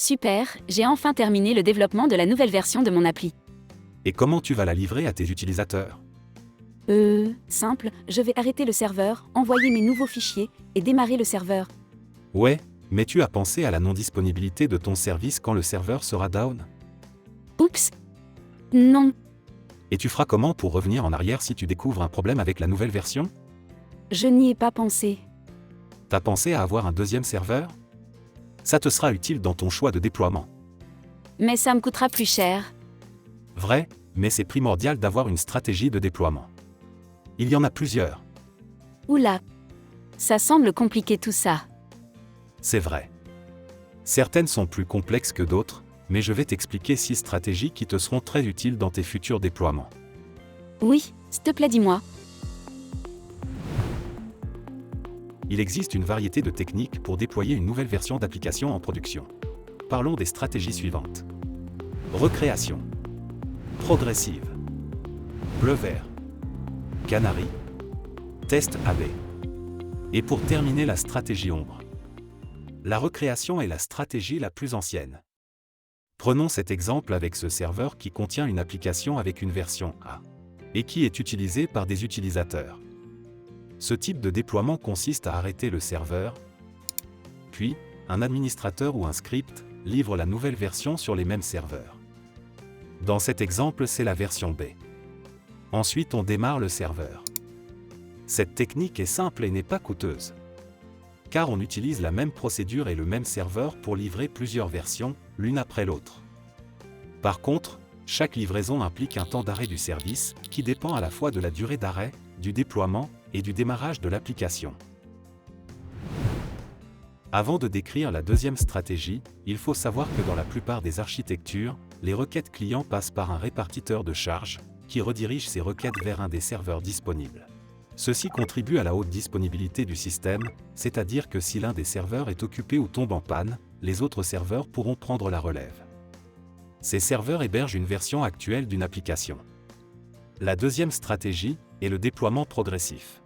Super, j'ai enfin terminé le développement de la nouvelle version de mon appli. Et comment tu vas la livrer à tes utilisateurs? Simple, je vais arrêter le serveur, envoyer mes nouveaux fichiers, et démarrer le serveur. Ouais, mais tu as pensé à la non-disponibilité de ton service quand le serveur sera down? Oups! Non, Et tu feras comment pour revenir en arrière si tu découvres un problème avec la nouvelle version? je n'y ai pas pensé. T'as pensé à avoir un deuxième serveur? Ça te sera utile dans ton choix de déploiement. Mais ça me coûtera plus cher. Vrai, mais c'est primordial d'avoir une stratégie de déploiement. Il y en a plusieurs. Oula! Ça semble compliqué tout ça. C'est vrai. Certaines sont plus complexes que d'autres, mais je vais t'expliquer 6 stratégies qui te seront très utiles dans tes futurs déploiements. Oui, s'il te plaît dis-moi. Il existe une variété de techniques pour déployer une nouvelle version d'application en production. Parlons des stratégies suivantes. Recréation. Progressive. Bleu-vert. Canary. Test AB. Et pour terminer, la stratégie ombre. La recréation est la stratégie la plus ancienne. Prenons cet exemple avec ce serveur qui contient une application avec une version A et qui est utilisée par des utilisateurs. Ce type de déploiement consiste à arrêter le serveur, puis un administrateur ou un script livre la nouvelle version sur les mêmes serveurs. Dans cet exemple, c'est la version B. Ensuite, on démarre le serveur. Cette technique est simple et n'est pas coûteuse, car on utilise la même procédure et le même serveur pour livrer plusieurs versions, l'une après l'autre. Par contre, chaque livraison implique un temps d'arrêt du service, qui dépend à la fois de la durée d'arrêt, du déploiement et du démarrage de l'application. Avant de décrire la deuxième stratégie, il faut savoir que dans la plupart des architectures, les requêtes clients passent par un répartiteur de charge, qui redirige ces requêtes vers un des serveurs disponibles. Ceci contribue à la haute disponibilité du système, c'est-à-dire que si l'un des serveurs est occupé ou tombe en panne, les autres serveurs pourront prendre la relève. Ces serveurs hébergent une version actuelle d'une application. La deuxième stratégie est le déploiement progressif.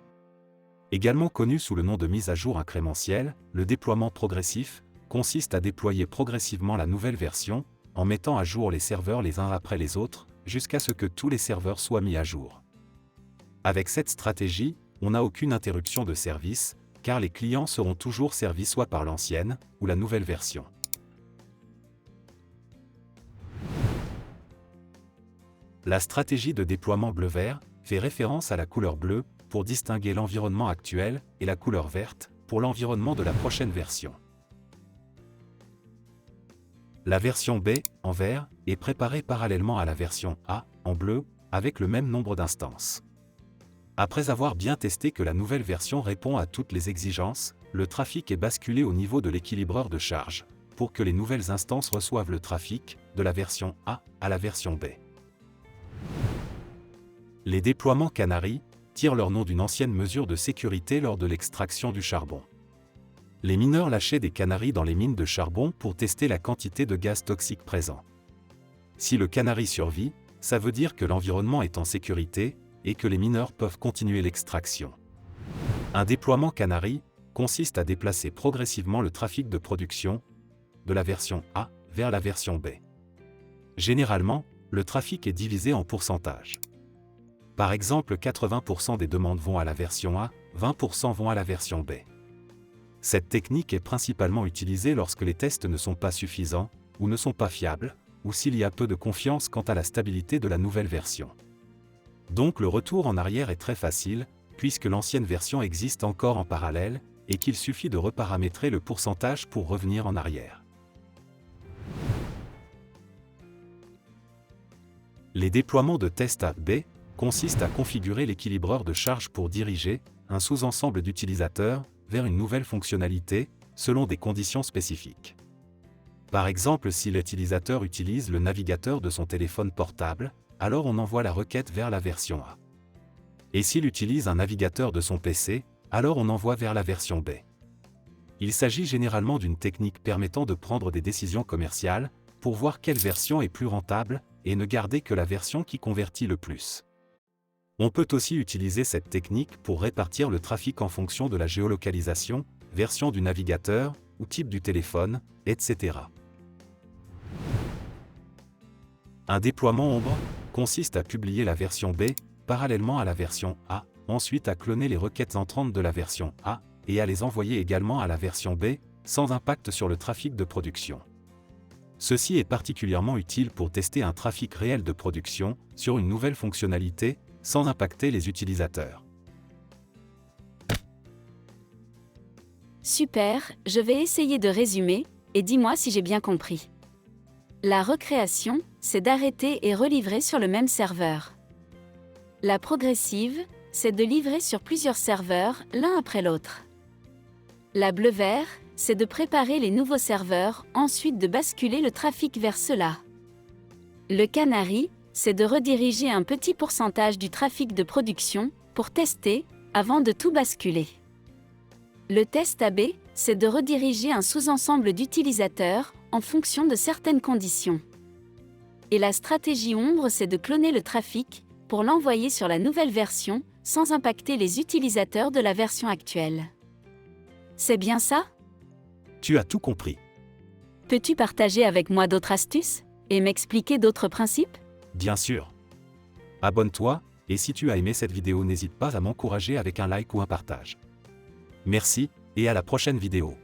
Également connu sous le nom de mise à jour incrémentielle, le déploiement progressif consiste à déployer progressivement la nouvelle version, en mettant à jour les serveurs les uns après les autres, jusqu'à ce que tous les serveurs soient mis à jour. Avec cette stratégie, on n'a aucune interruption de service, car les clients seront toujours servis soit par l'ancienne ou la nouvelle version. La stratégie de déploiement bleu-vert fait référence à la couleur bleue pour distinguer l'environnement actuel et la couleur verte pour l'environnement de la prochaine version. La version B, en vert, est préparée parallèlement à la version A, en bleu, avec le même nombre d'instances. Après avoir bien testé que la nouvelle version répond à toutes les exigences, le trafic est basculé au niveau de l'équilibreur de charge, pour que les nouvelles instances reçoivent le trafic de la version A à la version B. Les déploiements Canary tirent leur nom d'une ancienne mesure de sécurité lors de l'extraction du charbon. Les mineurs lâchaient des canaris dans les mines de charbon pour tester la quantité de gaz toxique présent. Si le canari survit, ça veut dire que l'environnement est en sécurité et que les mineurs peuvent continuer l'extraction. Un déploiement Canary consiste à déplacer progressivement le trafic de production de la version A vers la version B. Généralement, le trafic est divisé en pourcentages. Par exemple, 80% des demandes vont à la version A, 20% vont à la version B. Cette technique est principalement utilisée lorsque les tests ne sont pas suffisants, ou ne sont pas fiables, ou s'il y a peu de confiance quant à la stabilité de la nouvelle version. Donc le retour en arrière est très facile, puisque l'ancienne version existe encore en parallèle, et qu'il suffit de reparamétrer le pourcentage pour revenir en arrière. Les déploiements de test A-B consistent à configurer l'équilibreur de charge pour diriger un sous-ensemble d'utilisateurs vers une nouvelle fonctionnalité, selon des conditions spécifiques. Par exemple, si l'utilisateur utilise le navigateur de son téléphone portable, alors on envoie la requête vers la version A. Et s'il utilise un navigateur de son PC, alors on envoie vers la version B. Il s'agit généralement d'une technique permettant de prendre des décisions commerciales, pour voir quelle version est plus rentable, et ne garder que la version qui convertit le plus. On peut aussi utiliser cette technique pour répartir le trafic en fonction de la géolocalisation, version du navigateur, ou type du téléphone, etc. Un déploiement ombre consiste à publier la version B parallèlement à la version A, ensuite à cloner les requêtes entrantes de la version A et à les envoyer également à la version B, sans impact sur le trafic de production. Ceci est particulièrement utile pour tester un trafic réel de production sur une nouvelle fonctionnalité, sans impacter les utilisateurs. Super, je vais essayer de résumer, et dis-moi si j'ai bien compris. La recréation, c'est d'arrêter et relivrer sur le même serveur. La progressive, c'est de livrer sur plusieurs serveurs, l'un après l'autre. La bleu-vert, c'est de préparer les nouveaux serveurs, ensuite de basculer le trafic vers ceux-là. Le canari, c'est de rediriger un petit pourcentage du trafic de production pour tester, avant de tout basculer. Le test AB, c'est de rediriger un sous-ensemble d'utilisateurs en fonction de certaines conditions. Et la stratégie ombre, c'est de cloner le trafic pour l'envoyer sur la nouvelle version sans impacter les utilisateurs de la version actuelle. C'est bien ça ? Tu as tout compris. Peux-tu partager avec moi d'autres astuces et m'expliquer d'autres principes ? Bien sûr. Abonne-toi, et si tu as aimé cette vidéo, n'hésite pas à m'encourager avec un like ou un partage. Merci, et à la prochaine vidéo.